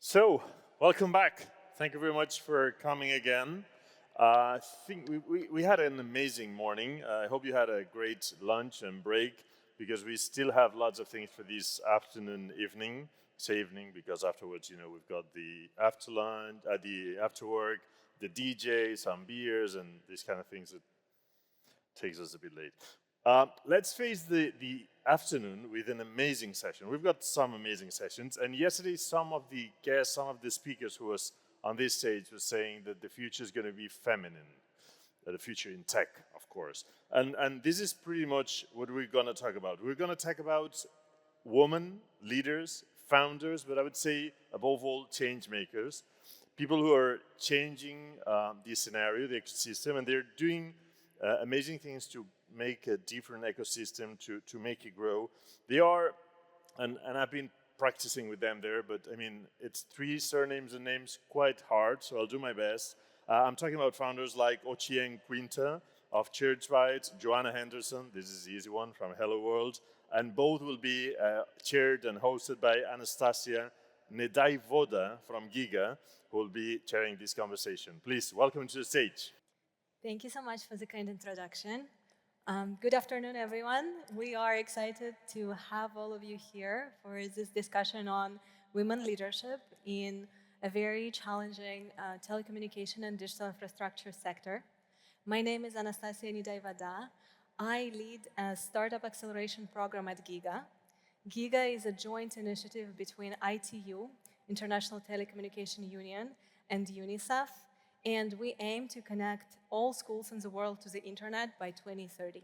So, welcome back. Thank you very much for coming again. I think we had an amazing morning. I hope you had a great lunch and break because we still have lots of things for this afternoon, evening. Say evening because afterwards, we've got the after lunch, the after work, the DJ, some beers, and these kind of things that takes us a bit late. Let's face the afternoon with an amazing session. We've got some amazing sessions, and yesterday some of the guests, some of the speakers who was on this stage was saying that the future is going to be feminine, the future in tech, of course. And this is pretty much what we're going to talk about. We're going to talk about women, leaders, founders, but I would say above all, change makers, people who are changing the scenario, the ecosystem, and they're doing amazing things to make a different ecosystem, to make it grow. They are, and I've been practicing with them there, but I mean, it's 3 surnames and names, quite hard, so I'll do my best. I'm talking about founders like Ochieng Quinter of Chargebyte, Joanna Henderson, this is the easy one, from Hello World, and both will be chaired and hosted by Anastasia Nedayvoda from Giga, who will be chairing this conversation. Please, welcome to the stage. Thank you so much for the kind introduction. Good afternoon, everyone. We are excited to have all of you here for this discussion on women leadership in a very challenging telecommunication and digital infrastructure sector. My name is Anastasia Nedayvoda. I lead a startup acceleration program at Giga. Giga is a joint initiative between ITU, International Telecommunication Union, and UNICEF, and we aim to connect all schools in the world to the internet by 2030.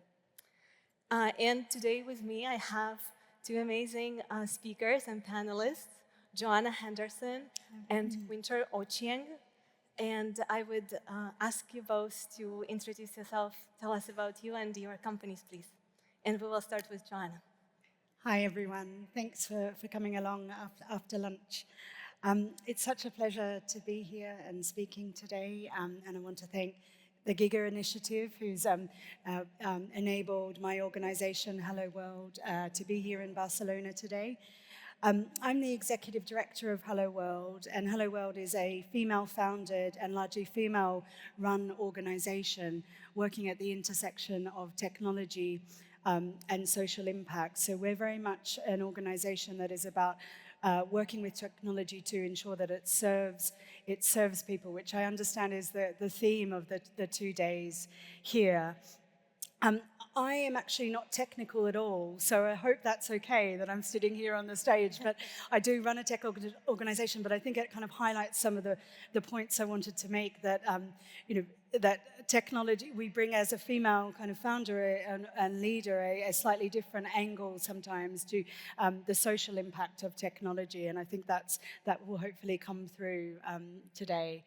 And today with me, I have 2 amazing speakers and panelists, Joanna Henderson and Quinter Ochieng. And I would ask you both to introduce yourself, tell us about you and your companies, please. And we will start with Joanna. Hi, everyone. Thanks for coming along after lunch. It's such a pleasure to be here and speaking today, and I want to thank the Giga Initiative, who's enabled my organization, Hello World, to be here in Barcelona today. I'm the executive director of Hello World, and Hello World is a female-founded and largely female-run organization working at the intersection of technology and social impact. So we're very much an organization that is about working with technology to ensure that it serves people, which I understand is the theme of the 2 days here. I am actually not technical at all, so I hope that's okay that I'm sitting here on the stage, but I do run a tech organization, but I think it kind of highlights some of the points I wanted to make that, that technology, we bring as a female kind of founder and leader a slightly different angle sometimes to the social impact of technology, and I think that will hopefully come through today.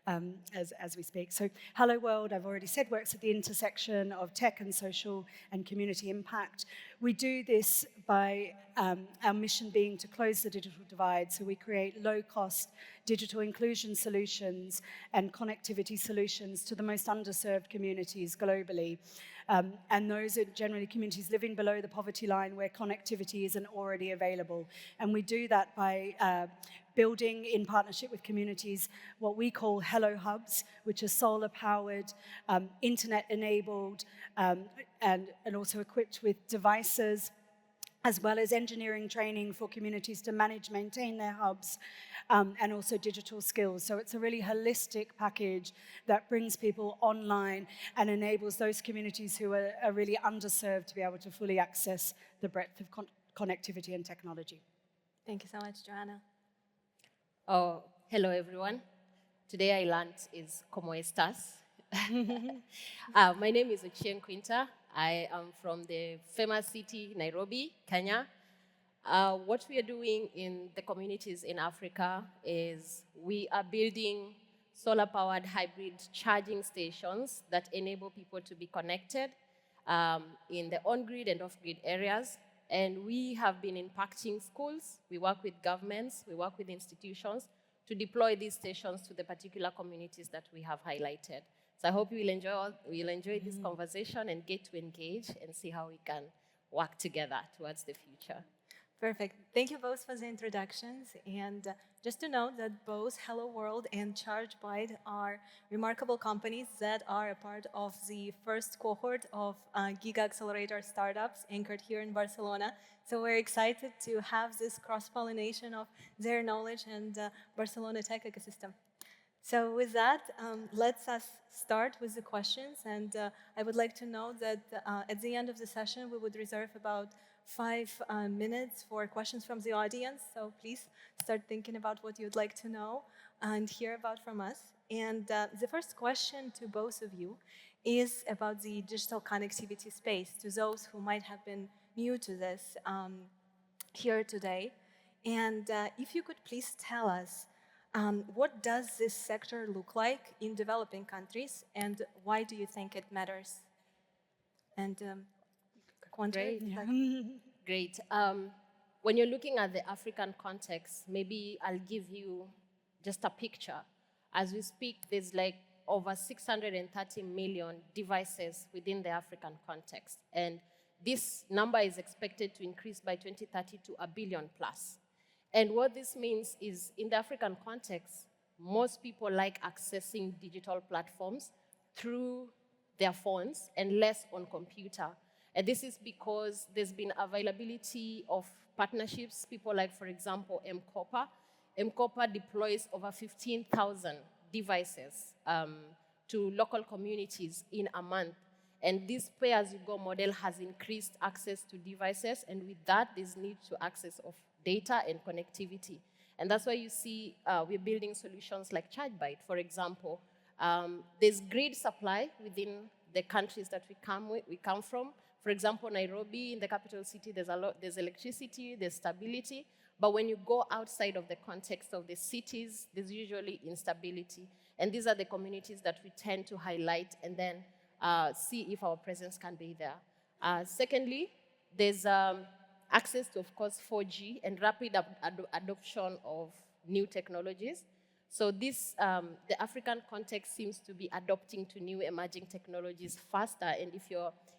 As we speak. So Hello World, I've already said, works at the intersection of tech and social and community impact. We do this by our mission being to close the digital divide. So we create low-cost digital inclusion solutions and connectivity solutions to the most underserved communities globally. And those are generally communities living below the poverty line where connectivity isn't already available. And we do that by building in partnership with communities what we call Hello Hubs, which are solar-powered, internet-enabled, and also equipped with devices, as well as engineering training for communities to manage, maintain their hubs, and also digital skills. So it's a really holistic package that brings people online and enables those communities who are really underserved to be able to fully access the breadth of connectivity and technology. Thank you so much, Joanna. Oh, hello, everyone. Today I learned is como estas. My name is Ochieng Quinter. I am from the famous city, Nairobi, Kenya. What we are doing in the communities in Africa is we are building solar-powered hybrid charging stations that enable people to be connected in the on-grid and off-grid areas. And we have been impacting schools. We work with governments. We work with institutions to deploy these stations to the particular communities that we have highlighted. So I hope you will enjoy this conversation and get to engage and see how we can work together towards the future. Perfect. Thank you both for the introductions. And just to note that both Hello World and Chargebyte are remarkable companies that are a part of the first cohort of Giga Accelerator startups anchored here in Barcelona. So we're excited to have this cross-pollination of their knowledge and Barcelona tech ecosystem. So with that, let's us start with the questions. And I would like to know that at the end of the session, we would reserve about 5 minutes for questions from the audience. So please start thinking about what you'd like to know and hear about from us. And the first question to both of you is about the digital connectivity space, to those who might have been new to this here today. And if you could please tell us, what does this sector look like in developing countries, and why do you think it matters? And Quinter, Great. Yeah. Great. When you're looking at the African context, maybe I'll give you just a picture. As we speak, there's like over 630 million devices within the African context. And this number is expected to increase by 2030 to 1 billion plus. And what this means is, in the African context, most people like accessing digital platforms through their phones and less on computer. And this is because there's been availability of partnerships. People like, for example, M-Kopa. M-Kopa deploys over 15,000 devices to local communities in a month. And this pay-as-you-go model has increased access to devices, and with that, there's need to access of data and connectivity. And that's why you see we're building solutions like Chargebyte, for example. There's grid supply within the countries that we come from. For example, Nairobi, in the capital city, there's electricity, there's stability. But when you go outside of the context of the cities, there's usually instability. And these are the communities that we tend to highlight and then see if our presence can be there. Secondly, there's access to, of course, 4G and rapid adoption of new technologies. So this, the African context seems to be adopting to new emerging technologies faster. And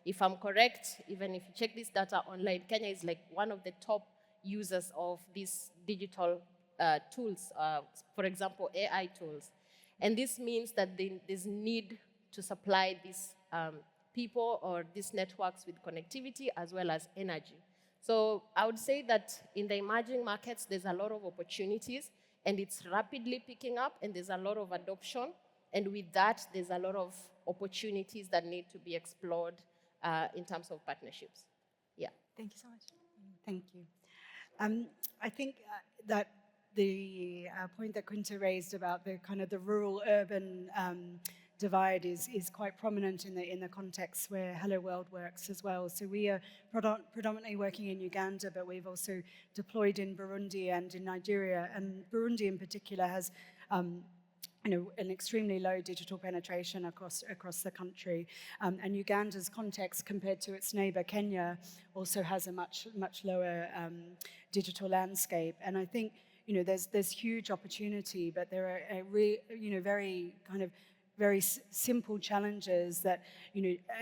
if I'm correct, even if you check this data online, Kenya is like one of the top users of these digital tools, for example, AI tools. And this means that there's need to supply these people or these networks with connectivity as well as energy. So I would say that in the emerging markets, there's a lot of opportunities, and it's rapidly picking up, and there's a lot of adoption. And with that, there's a lot of opportunities that need to be explored in terms of partnerships. Yeah. thank you so much. Thank you. I think that the point that Quinter raised about the kind of the rural-urban divide is quite prominent in the context where Hello World works as well. So we are predominantly working in Uganda, but we've also deployed in Burundi and in Nigeria. And Burundi in particular has an extremely low digital penetration across the country. And Uganda's context compared to its neighbor Kenya also has a much lower digital landscape. And I think there's huge opportunity, but there are very simple challenges that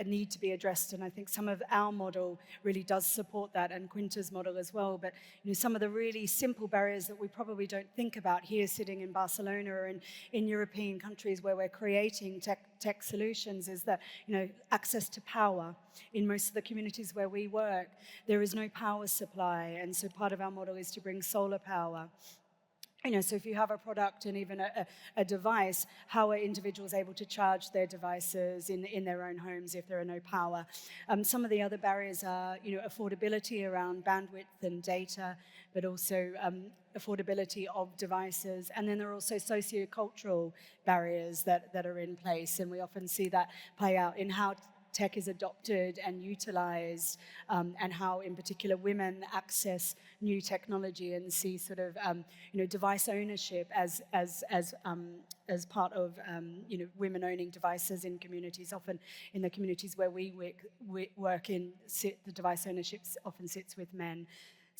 need to be addressed, and I think some of our model really does support that, and Quinter's model as well. But some of the really simple barriers that we probably don't think about here, sitting in Barcelona or in European countries where we're creating tech solutions, is that access to power. In most of the communities where we work, there is no power supply, and so part of our model is to bring solar power. So if you have a product and even a device, how are individuals able to charge their devices in their own homes if there are no power? Some of the other barriers are, affordability around bandwidth and data, but also affordability of devices. And then there are also socio-cultural barriers that are in place, and we often see that play out in how tech is adopted and utilized, and how, in particular, women access new technology and see sort of, device ownership as part of, women owning devices in communities. Often in the communities where we work in, the device ownership often sits with men.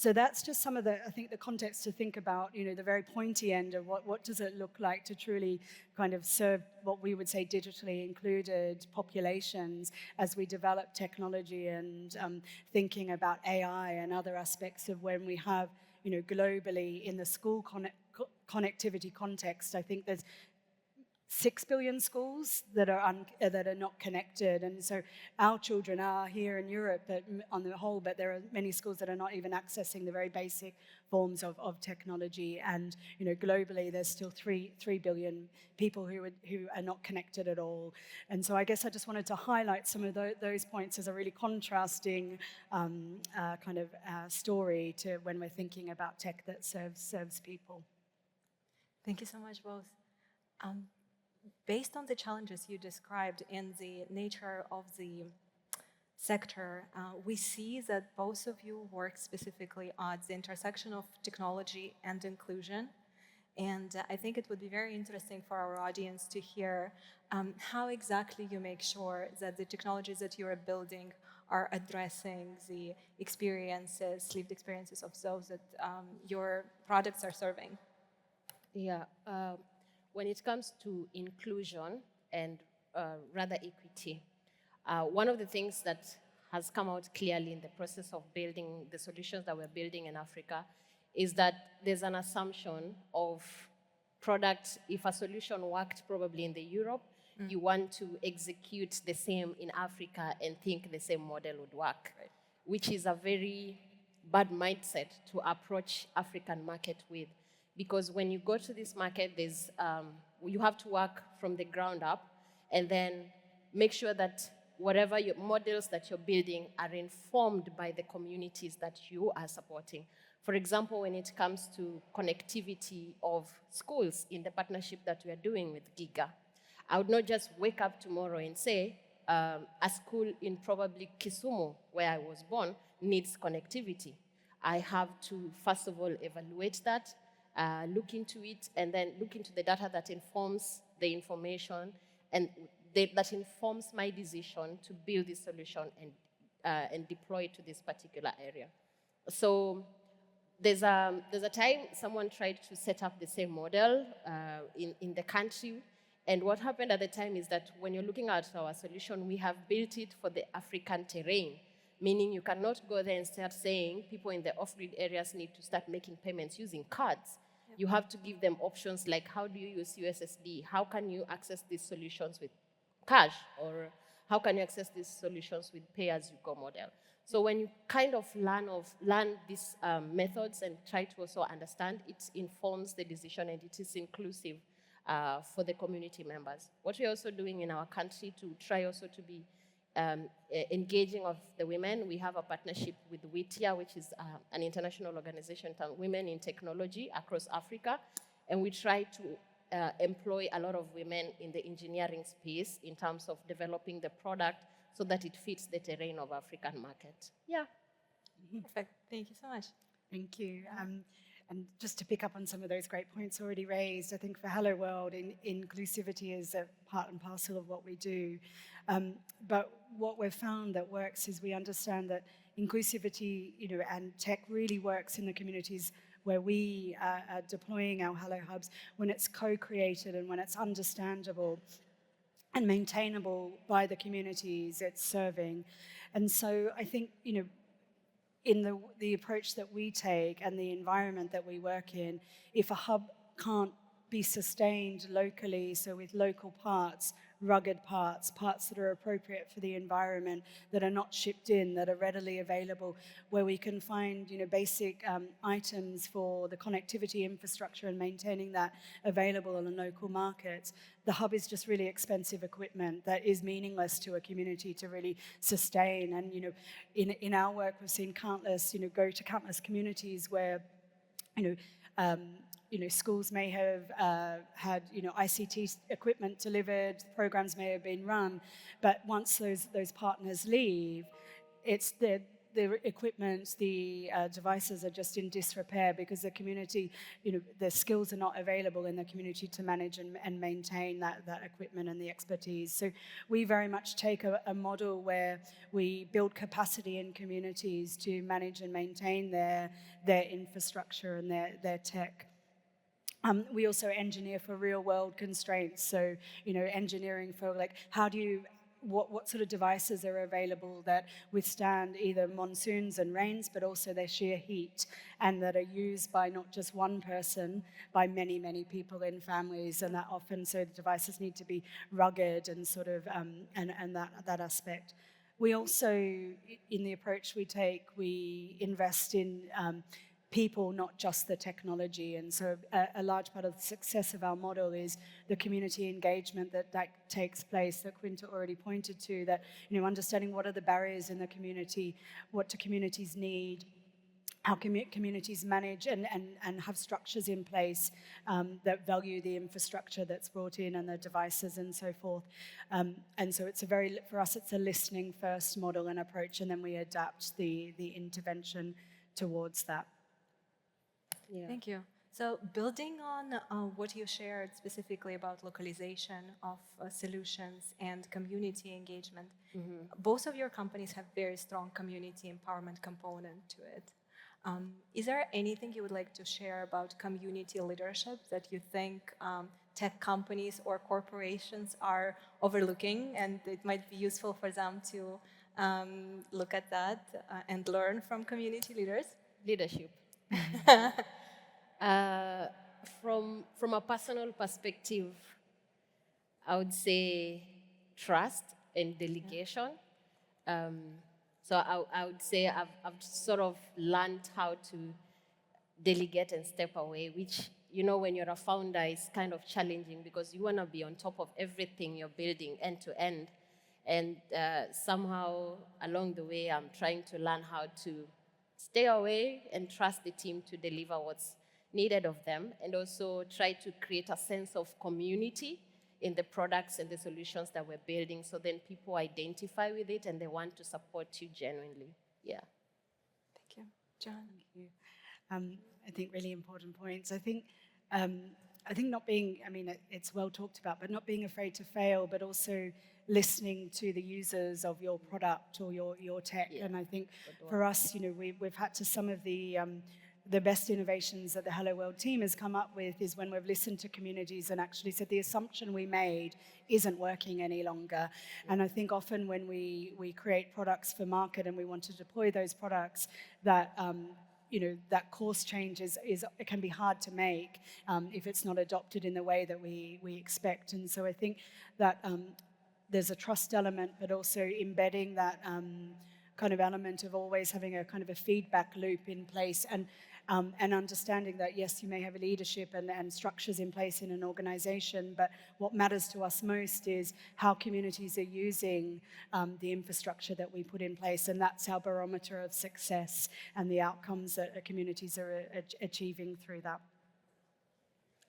So that's just some of the, I think, the context to think about, the very pointy end of what does it look like to truly kind of serve what we would say digitally included populations as we develop technology and thinking about AI and other aspects of when we have, globally in the school connectivity context. I think there's 6 billion schools that are not connected, and so our children are here in Europe, but on the whole, but there are many schools that are not even accessing the very basic forms of technology, and globally there's still 3 billion people who are not connected at all. And so I guess I just wanted to highlight some of those points as a really contrasting kind of story to when we're thinking about tech that serves people. Thank you so much, both. Based on the challenges you described and the nature of the sector, we see that both of you work specifically at the intersection of technology and inclusion. And I think it would be very interesting for our audience to hear how exactly you make sure that the technologies that you are building are addressing the experiences, lived experiences of those that your products are serving. Yeah. When it comes to inclusion and rather equity, one of the things that has come out clearly in the process of building the solutions that we're building in Africa is that there's an assumption of product. If a solution worked probably in the Europe, you want to execute the same in Africa and think the same model would work, right, which is a very bad mindset to approach African market with. Because when you go to this market, there's, you have to work from the ground up and then make sure that whatever your models that you're building are informed by the communities that you are supporting. For example, when it comes to connectivity of schools in the partnership that we are doing with Giga, I would not just wake up tomorrow and say, a school in probably Kisumu, where I was born, needs connectivity. I have to, first of all, evaluate that, look into it, and then look into the data that informs the information and that informs my decision to build this solution and deploy it to this particular area. So there's a time someone tried to set up the same model in the country, and what happened at the time is that when you're looking at our solution, we have built it for the African terrain, meaning you cannot go there and start saying people in the off-grid areas need to start making payments using cards. You have to give them options like, how do you use USSD? How can you access these solutions with cash? Or how can you access these solutions with pay-as-you-go model? So when you kind of learn these methods and try to also understand, it informs the decision and it is inclusive for the community members. What we're also doing in our country to try also to be engaging of the women, we have a partnership with WITIA, which is an international organization for women in technology across Africa, and we try to employ a lot of women in the engineering space in terms of developing the product so that it fits the terrain of African market. Yeah. Perfect. Thank you so much. Thank you. And just to pick up on some of those great points already raised, I think for Hello World, inclusivity is a part and parcel of what we do. But what we've found that works is we understand that inclusivity, and tech really works in the communities where we are deploying our Hello Hubs when it's co-created and when it's understandable and maintainable by the communities it's serving. And so I think, in the approach that we take and the environment that we work in, if a hub can't be sustained locally, so with local parts, rugged parts that are appropriate for the environment, that are not shipped in, that are readily available, where we can find basic items for the connectivity infrastructure and maintaining that available in the local markets. The hub is just really expensive equipment that is meaningless to a community to really sustain. And in our work, we've seen countless, go to countless communities where schools may have had, ICT equipment delivered, programs may have been run, but once those partners leave, it's the equipment, the devices are just in disrepair because the community, the skills are not available in the community to manage and maintain that equipment and the expertise. So we very much take a model where we build capacity in communities to manage and maintain their infrastructure and their tech. We also engineer for real-world constraints. So, engineering for what sort of devices are available that withstand either monsoons and rains, but also their sheer heat, and that are used by not just one person, by many, many people in families, and that often, so the devices need to be rugged and sort of, and that aspect. We also, in the approach we take, we invest in people, not just the technology. And so a large part of the success of our model is the community engagement that takes place, that Quinter already pointed to, that, understanding what are the barriers in the community, what do communities need, how communities manage and have structures in place that value the infrastructure that's brought in and the devices and so forth. And so for us, it's a listening first model and approach, and then we adapt the intervention towards that. Yeah. Thank you. So building on what you shared specifically about localization of solutions and community engagement, both of your companies have very strong community empowerment component to it. Is there anything you would like to share about community leadership that you think tech companies or corporations are overlooking, and it might be useful for them to look at that and learn from community leaders? Leadership. From a personal perspective, I would say trust and delegation. So I would say I've sort of learned how to delegate and step away, which, when you're a founder, is kind of challenging because you want to be on top of everything you're building end to end. And somehow along the way, I'm trying to learn how to stay away and trust the team to deliver what's needed of them, and also try to create a sense of community in the products and the solutions that we're building, so then people identify with it and they want to support you genuinely. Yeah. Thank you. John? Thank you. I think really important points. I think not being, it's well talked about, but not being afraid to fail, but also listening to the users of your product or your tech. Yeah. And I think for us, we've had to some of the best innovations that the Hello World team has come up with is when we've listened to communities and actually said the assumption we made isn't working any longer. And I think often when we create products for market and we want to deploy those products, that that course change it can be hard to make if it's not adopted in the way that we expect. And so I think that there's a trust element, but also embedding that kind of element of always having a kind of a feedback loop in place, and understanding that, yes, you may have a leadership and structures in place in an organization, but what matters to us most is how communities are using the infrastructure that we put in place, and that's our barometer of success and the outcomes that the communities are achieving through that.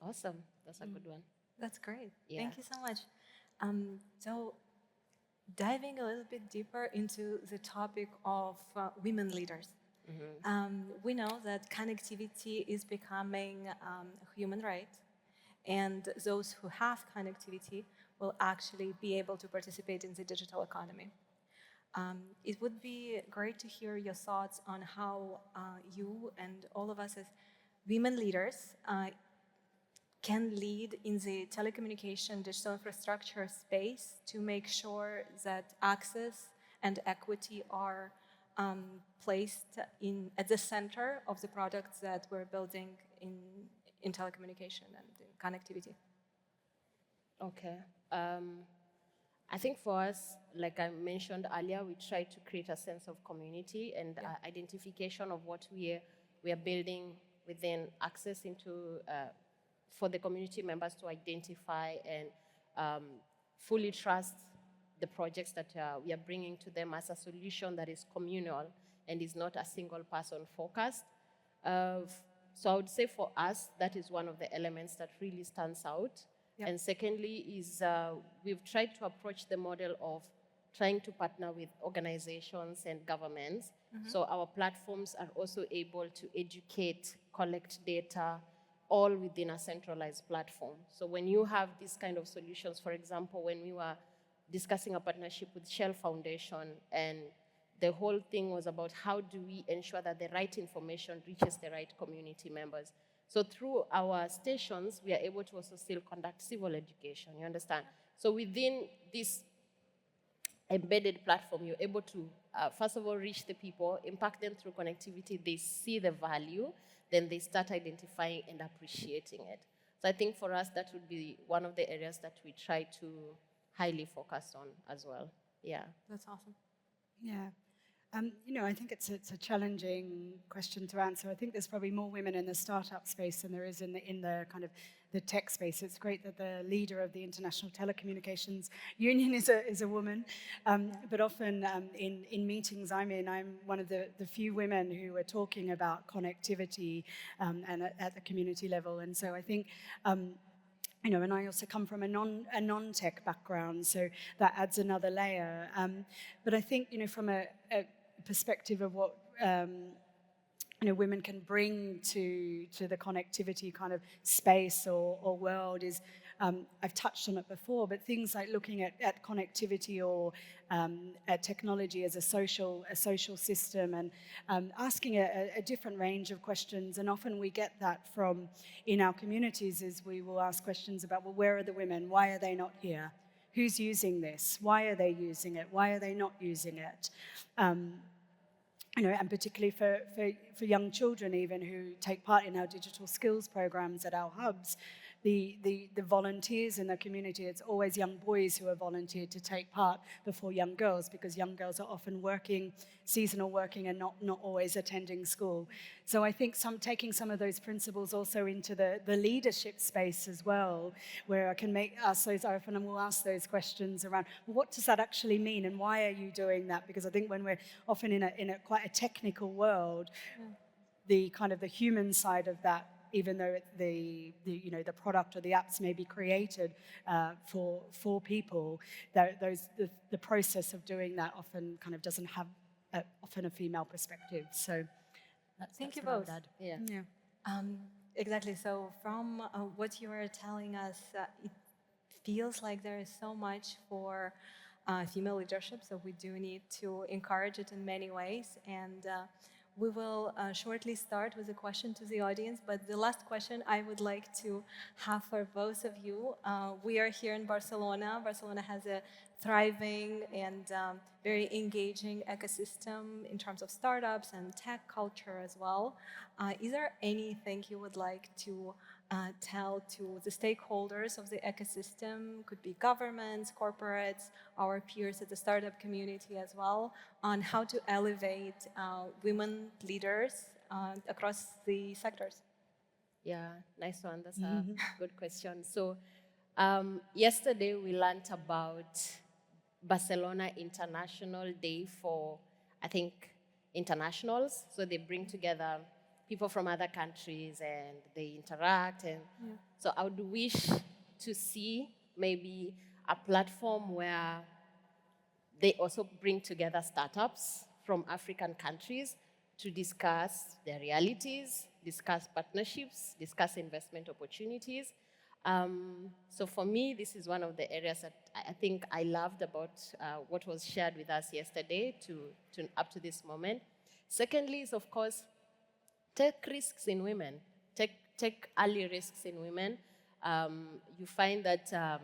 Awesome. That's a good one. That's great. Yeah. Thank you so much. So diving a little bit deeper into the topic of women leaders. We know that connectivity is becoming a human right, and those who have connectivity will actually be able to participate in the digital economy. It would be great to hear your thoughts on how you and all of us as women leaders can lead in the telecommunication digital infrastructure space to make sure that access and equity are placed at the center of the products that we're building in telecommunication and in connectivity. Okay. I think for us, like I mentioned earlier, we try to create a sense of community and identification of what we are building within access into for the community members to identify and fully trust the projects that we are bringing to them as a solution that is communal and is not a single person focused. So I would say for us, that is one of the elements that really stands out. Yep. And secondly is we've tried to approach the model of trying to partner with organizations and governments So our platforms are also able to educate, collect data, all within a centralized platform. So when you have these kind of solutions, for example, when we were discussing a partnership with Shell Foundation, and the whole thing was about how do we ensure that the right information reaches the right community members. So through our stations, we are able to also still conduct civil education, you understand? So within this embedded platform, you're able to, first of all, reach the people, impact them through connectivity, they see the value, then they start identifying and appreciating it. So I think for us, that would be one of the areas that we try to highly focus on as well. Yeah. That's awesome. Yeah. I think it's a challenging question to answer. I think there's probably more women in the startup space than there is in the kind of the tech space. It's great that the leader of the International Telecommunications Union is a woman, but often in meetings I'm in, I'm one of the few women who are talking about connectivity and at the community level. And so I think. And I also come from a non-tech background, so that adds another layer. But I think, from a perspective of what women can bring to the connectivity kind of space or world is, I've touched on it before, but things like looking at connectivity or at technology as a social system, and asking a different range of questions. And often we get that from in our communities is we will ask questions about, well, where are the women? Why are they not here? Who's using this? Why are they using it? Why are they not using it? And particularly for young children even who take part in our digital skills programs at our hubs, the volunteers in the community, it's always young boys who are volunteered to take part before young girls, because young girls are often working, seasonal working, and not always attending school. So I think taking some of those principles also into the leadership space as well, where I can ask those, I often will ask those questions around, well, what does that actually mean and why are you doing that? Because I think when we're often in a quite a technical world, the kind of the human side of that, even though the product or the apps may be created for people, the process of doing that often kind of doesn't have often a female perspective. So Thank you what I would both. add. Yeah. Exactly. So from what you are telling us, it feels like there is so much for female leadership. So we do need to encourage it in many ways. And we will shortly start with a question to the audience, but the last question I would like to have for both of you. We are here in Barcelona. Barcelona has a thriving and very engaging ecosystem in terms of startups and tech culture as well. Is there anything you would like to tell to the stakeholders of the ecosystem, could be governments, corporates, our peers at the startup community as well, on how to elevate women leaders across the sectors? Yeah, nice one. That's a good question. So yesterday we learned about Barcelona International Day for, I think, internationals. So they bring together people from other countries and they interact. And so I would wish to see maybe a platform where they also bring together startups from African countries to discuss their realities, discuss partnerships, discuss investment opportunities. So for me, this is one of the areas that I think I loved about what was shared with us yesterday to up to this moment. Secondly is, of course, take risks in women. Take early risks in women. You find that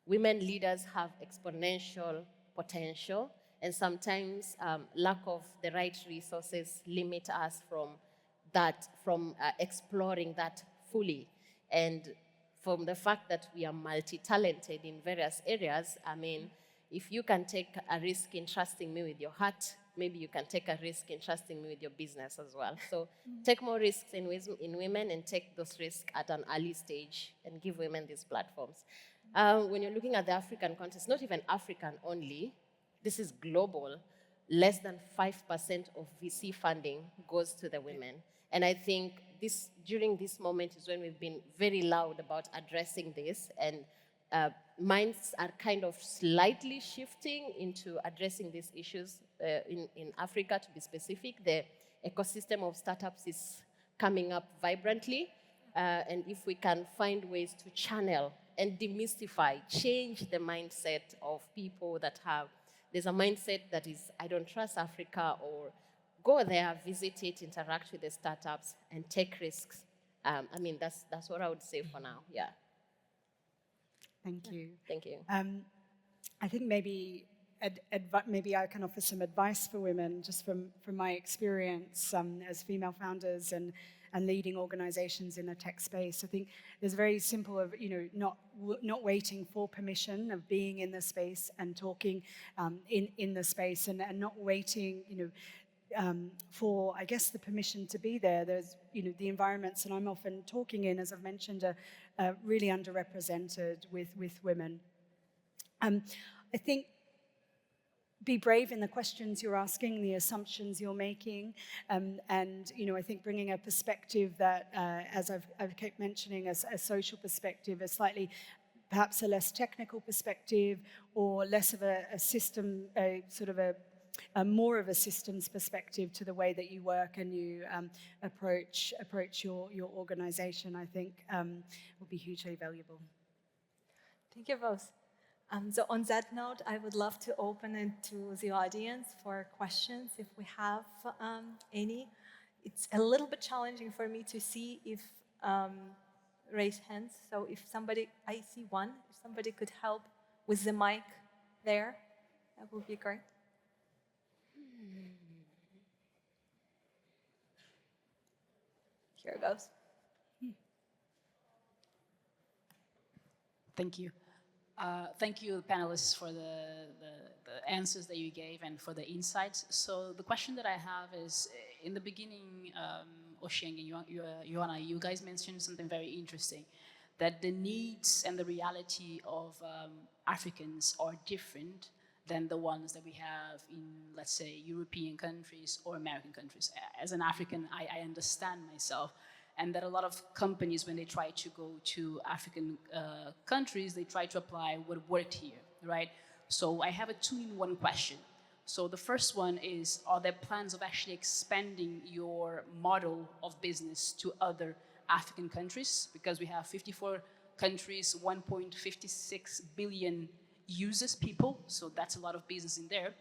women leaders have exponential potential, and sometimes lack of the right resources limit us from exploring that fully. And from the fact that we are multi-talented in various areas, I mean, if you can take a risk in trusting me with your heart, maybe you can take a risk in trusting me with your business as well. So take more risks in women and take those risks at an early stage and give women these platforms. When you're looking at the African context, not even African only, this is global, less than 5% of VC funding goes to the women. And I think during this moment is when we've been very loud about addressing this and minds are kind of slightly shifting into addressing these issues in Africa, to be specific. The ecosystem of startups is coming up vibrantly. And if we can find ways to channel and demystify, change the mindset of people that there's a mindset that is, I don't trust Africa, or go there, visit it, interact with the startups, and take risks. I mean, that's what I would say for now, yeah. Thank you. Thank you. I think maybe I can offer some advice for women, just from my experience as female founders and leading organizations in the tech space. I think there's very simple of, not waiting for permission, of being in the space and talking in the space, and not waiting, for, I guess, the permission to be there. There's, the environments that I'm often talking in, as I've mentioned, are really underrepresented with women. I think be brave in the questions you're asking, the assumptions you're making, and I think bringing a perspective that, as I've kept mentioning, a social perspective, a slightly, perhaps a less technical perspective, or less of a system, more of a systems perspective to the way that you work and you approach your organization, I think will be hugely valuable. Thank you both. So on that note, I would love to open it to the audience for questions, if we have any. It's a little bit challenging for me to see if raise hands. So if somebody, I see one, if somebody could help with the mic there, that would be great. Here it goes. Thank you. Thank you, panelists, for the answers that you gave and for the insights. So the question that I have is, in the beginning, Ochieng and Joanna, you guys mentioned something very interesting, that the needs and the reality of Africans are different than the ones that we have in, let's say, European countries or American countries. As an African, I understand myself, and that a lot of companies, when they try to go to African countries, they try to apply what worked here, right? So I have a two-in-one question. So the first one is, are there plans of actually expanding your model of business to other African countries? Because we have 54 countries, 1.56 billion users, people, so that's a lot of business in there.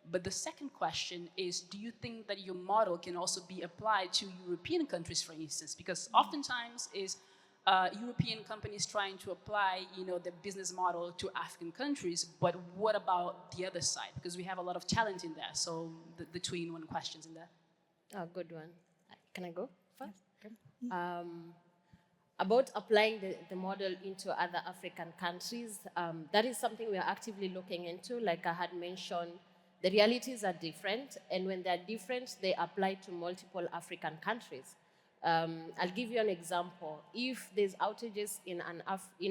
But the second question is, do you think that your model can also be applied to European countries, for instance? Because oftentimes is European companies trying to apply, the business model to African countries, but what about the other side? Because we have a lot of talent in there. So the two-in-one questions in there. Oh, good one. Can I go first? Yeah, About applying the model into other African countries, that is something we are actively looking into. Like I had mentioned, the realities are different, and when they're different, they apply to multiple African countries. I'll give you an example. If there's outages in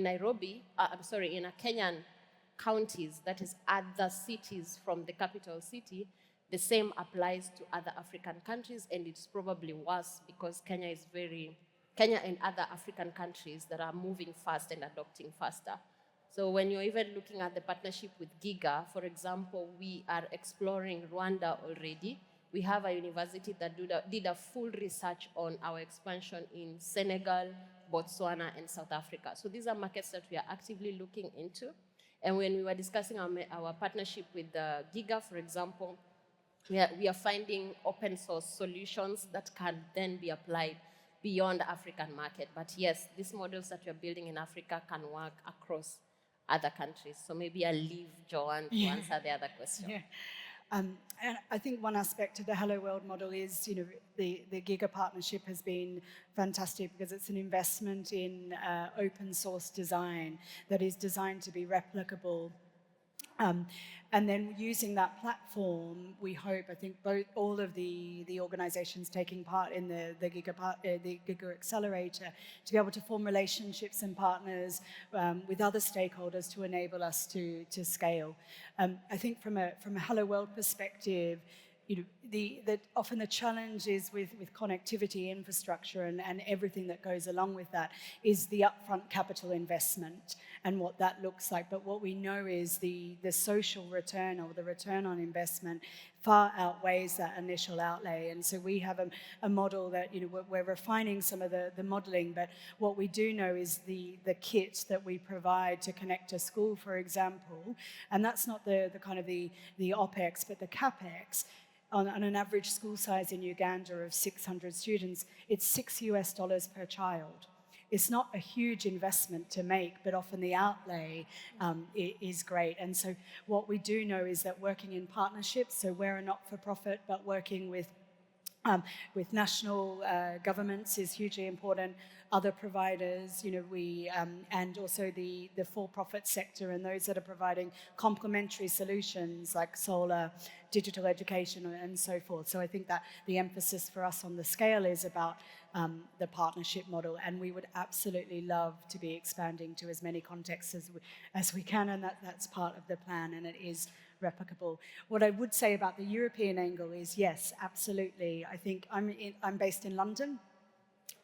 Nairobi, in a Kenyan counties, that is other cities from the capital city, the same applies to other African countries, and it's probably worse because Kenya and other African countries that are moving fast and adopting faster. So when you're even looking at the partnership with Giga, for example, we are exploring Rwanda already. We have a university that did a full research on our expansion in Senegal, Botswana, and South Africa. So these are markets that we are actively looking into. And when we were discussing our partnership with Giga, for example, we are finding open source solutions that can then be applied beyond the African market. But yes, these models that we're building in Africa can work across other countries. So maybe I'll leave Joanne to answer the other question. Yeah. And I think one aspect of the Hello World model is, the Giga partnership has been fantastic because it's an investment in open source design that is designed to be replicable. And then using that platform, we hope, I think all of the organizations taking part in the Giga Accelerator to be able to form relationships and partners with other stakeholders to enable us to scale. I think from a Hello World perspective, that often the challenge is with connectivity infrastructure and everything that goes along with that is the upfront capital investment and what that looks like. But what we know is the social return or the return on investment far outweighs that initial outlay. And so we have a model that, we're refining some of the modeling, but what we do know is the kit that we provide to connect a school, for example, and that's not the kind of the OPEX, but the CAPEX. On an average school size in Uganda of 600 students, it's $6 per child. It's not a huge investment to make, but often the outlay is great. And so what we do know is that working in partnerships, so we're a not-for-profit, but working with national governments is hugely important. Other providers, and also the for-profit sector and those that are providing complementary solutions like solar, digital education, and so forth. So I think that the emphasis for us on the scale is about the partnership model, and we would absolutely love to be expanding to as many contexts as we can, and that's part of the plan, and it is replicable. What I would say about the European angle is, yes, absolutely. I think I'm based in London.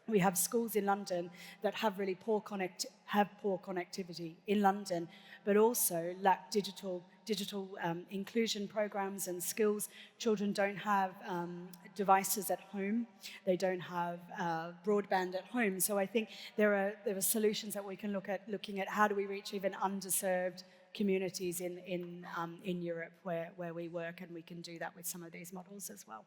We have schools in London that have really poor connectivity in London, but also lack digital inclusion programs and skills. Children don't have devices at home. They don't have broadband at home. So I think there are solutions that we can looking at how do we reach even underserved communities in Europe where we work, and we can do that with some of these models as well.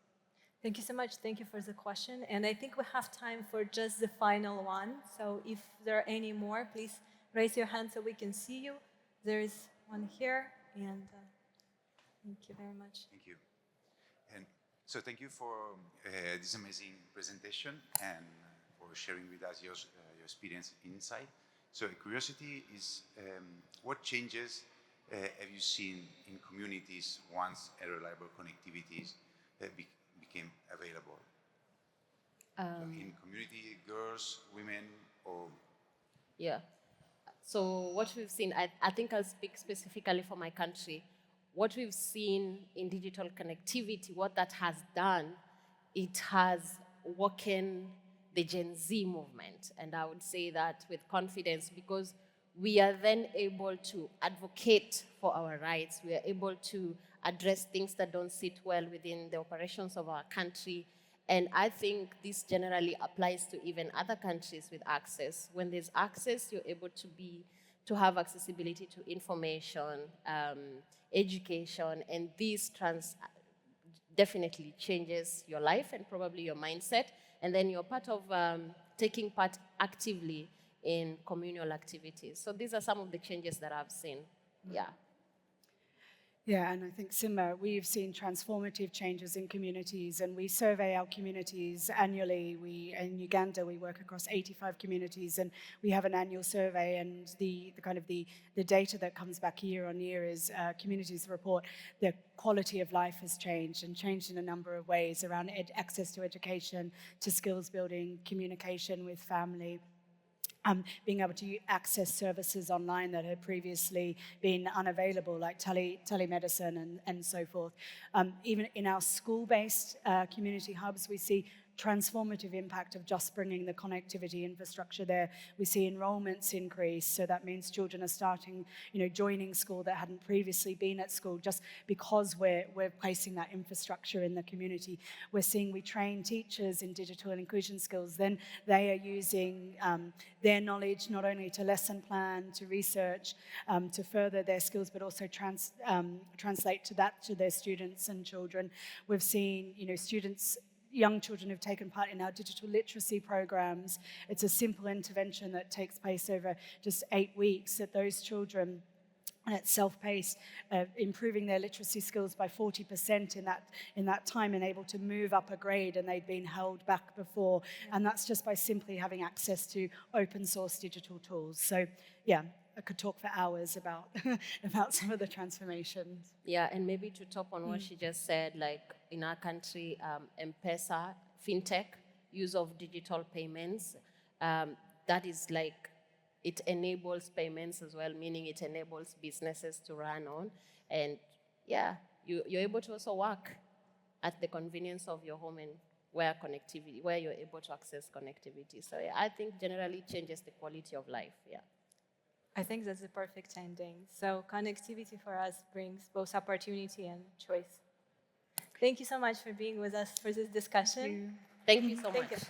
Thank you so much. Thank you for the question. And I think we have time for just the final one. So if there are any more, please raise your hand so we can see you. There is one here, and thank you very much. Thank you. And so thank you for this amazing presentation and for sharing with us your experience inside. So curiosity is, what changes have you seen in communities once a reliable connectivity became available? So in community, girls, women, or... Yeah. So what we've seen, I think I'll speak specifically for my country. What we've seen in digital connectivity, what that has done, it has woken the Gen Z movement. And I would say that with confidence, because we are then able to advocate for our rights. We are able to address things that don't sit well within the operations of our country. And I think this generally applies to even other countries with access. When there's access, you're able to have accessibility to information, education, and this definitely changes your life and probably your mindset. And then you're part of taking part actively in communal activities. So these are some of the changes that I've seen. Yeah. Yeah, and I think similar, we've seen transformative changes in communities, and we survey our communities annually. In Uganda, we work across 85 communities, and we have an annual survey, and the data that comes back year on year is communities report the quality of life has changed in a number of ways around access to education, to skills building, communication with family. Being able to access services online that had previously been unavailable, like telemedicine and so forth. Even in our school-based community hubs, we see transformative impact of just bringing the connectivity infrastructure there. We see enrollments increase, so that means children are starting, joining school that hadn't previously been at school just because we're placing that infrastructure in the community. We're seeing we train teachers in digital and inclusion skills, then they are using their knowledge not only to lesson plan, to research, to further their skills, but also translate to their students and children. We've seen, young children have taken part in our digital literacy programs. It's a simple intervention that takes place over just 8 weeks that those children, and it's self-paced, improving their literacy skills by 40% in that time and able to move up a grade, and they'd been held back before. And that's just by simply having access to open source digital tools. So yeah, I could talk for hours about some of the transformations. Yeah, and maybe to top on what she just said, like in our country, M-Pesa, fintech, use of digital payments, that is like, it enables payments as well, meaning it enables businesses to run on. And yeah, you're able to also work at the convenience of your home and where you're able to access connectivity. So yeah, I think generally changes the quality of life, yeah. I think that's the perfect ending. So connectivity for us brings both opportunity and choice. Thank you so much for being with us for this discussion. Thank you so Thank much. you.